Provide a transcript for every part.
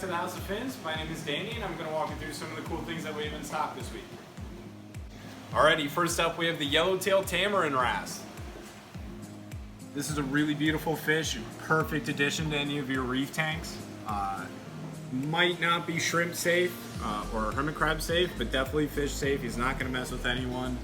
to the House of Fins. My name is Danny and I'm going to walk you through some of the cool things that we have in stock this week. Alrighty, first up we have the yellowtail tamarin wrasse. This is a really beautiful fish, perfect addition to any of your reef tanks. Might not be shrimp safe or hermit crab safe, but definitely fish safe. He's not going to mess with anyone.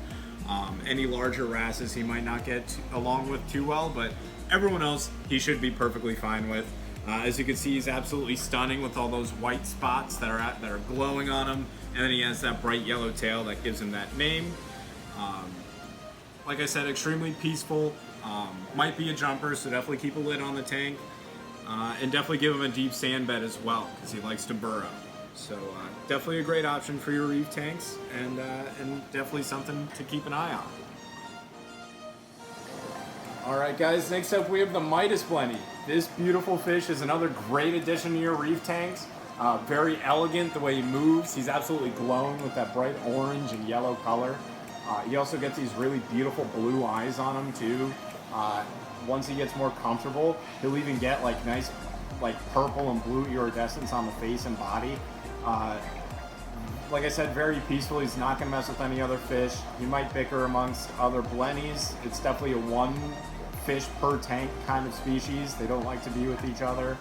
Any larger wrasses he might not get along with too well, but everyone else he should be perfectly fine with. As you can see, he's absolutely stunning with all those white spots that are glowing on him, and then he has that bright yellow tail that gives him that name. Like I said, extremely peaceful. Might be a jumper, so definitely keep a lid on the tank, and definitely give him a deep sand bed as well because he likes to burrow. So definitely a great option for your reef tanks, and definitely something to keep an eye on. Alright guys, next up we have the Midas Plenty. This beautiful fish is another great addition to your reef tanks. Very elegant the way he moves. He's absolutely glowing with that bright orange and yellow color. He also gets these really beautiful blue eyes on him too. Once he gets more comfortable, he'll even get like nice purple and blue iridescence on the face and body. Like I said, very peaceful. He's not going to mess with any other fish. He might bicker amongst other blennies. It's definitely a one fish per tank kind of species. They don't like to be with each other.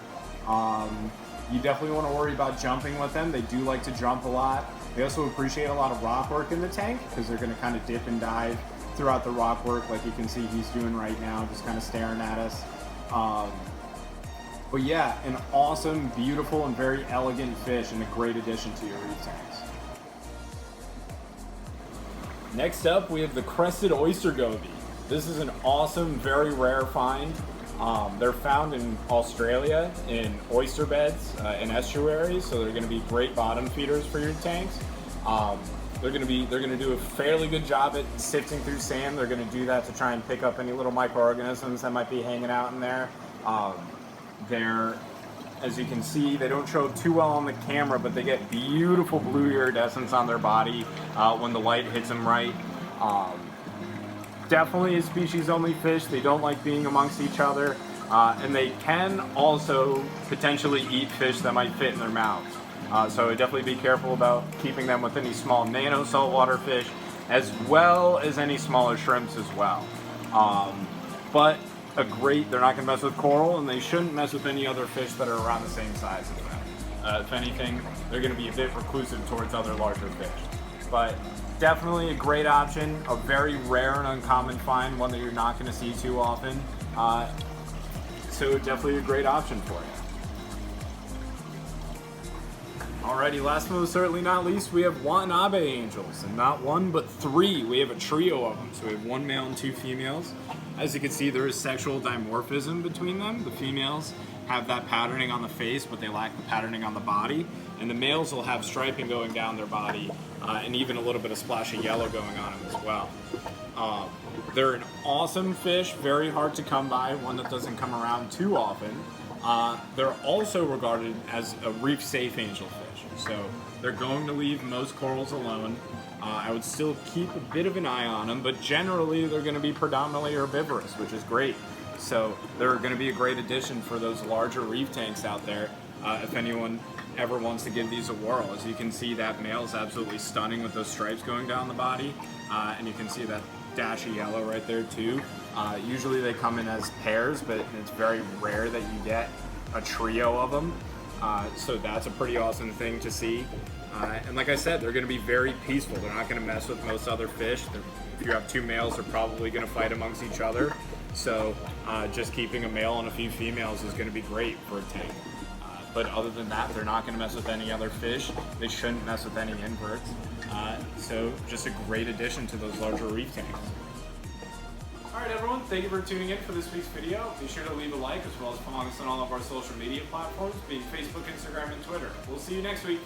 You definitely want to worry about jumping with them. They do like to jump a lot. They also appreciate a lot of rock work in the tank because they're going to kind of dip and dive throughout the rock work, like you can see he's doing right now, just kind of staring at us. But yeah, an awesome, beautiful, and very elegant fish and a great addition to your reef tanks. Next up, we have the Crested Oyster Gobi. This is an awesome, very rare find. They're found in Australia in oyster beds and estuaries, so they're going to be great bottom feeders for your tanks. They're going to do a fairly good job at sifting through sand. They're going to do that to try and pick up any little microorganisms that might be hanging out in there. As you can see, they don't show too well on the camera, but they get beautiful blue iridescence on their body when the light hits them right. Definitely a species-only fish. They don't like being amongst each other, and they can also potentially eat fish that might fit in their mouths. So definitely be careful about keeping them with any small nano saltwater fish, as well as any smaller shrimps as well. But they're not going to mess with coral, and they shouldn't mess with any other fish that are around the same size as them. If anything, they're going to be a bit reclusive towards other larger fish. But definitely a great option, a very rare and uncommon find, one that you're not going to see too often. So definitely a great option for you. Alrighty, last but certainly not least, we have Juannabe Angels, and not one but three. We have a trio of them, so we have one male and two females. As you can see, there is sexual dimorphism between them. The females have that patterning on the face, but they lack the patterning on the body, and the males will have striping going down their body, and even a little bit of splash of yellow going on them as well. They're an awesome fish, very hard to come by, one that doesn't come around too often. They're also regarded as a reef-safe angelfish, so they're going to leave most corals alone. I would still keep a bit of an eye on them, but generally they're going to be predominantly herbivorous, which is great. So they're going to be a great addition for those larger reef tanks out there, if anyone ever wants to give these a whirl. As you can see, that male is absolutely stunning with those stripes going down the body, and you can see that dash of yellow right there too. Usually they come in as pairs, but it's very rare that you get a trio of them. So that's a pretty awesome thing to see. And like I said, they're going to be very peaceful. They're not going to mess with most other fish. If you have two males, they're probably going to fight amongst each other. So just keeping a male and a few females is going to be great for a tank. But other than that, they're not going to mess with any other fish. They shouldn't mess with any inverts. So just a great addition to those larger reef tanks. Alright everyone, thank you for tuning in for this week's video. Be sure to leave a like as well as follow us on all of our social media platforms, being Facebook, Instagram, and Twitter. We'll see you next week.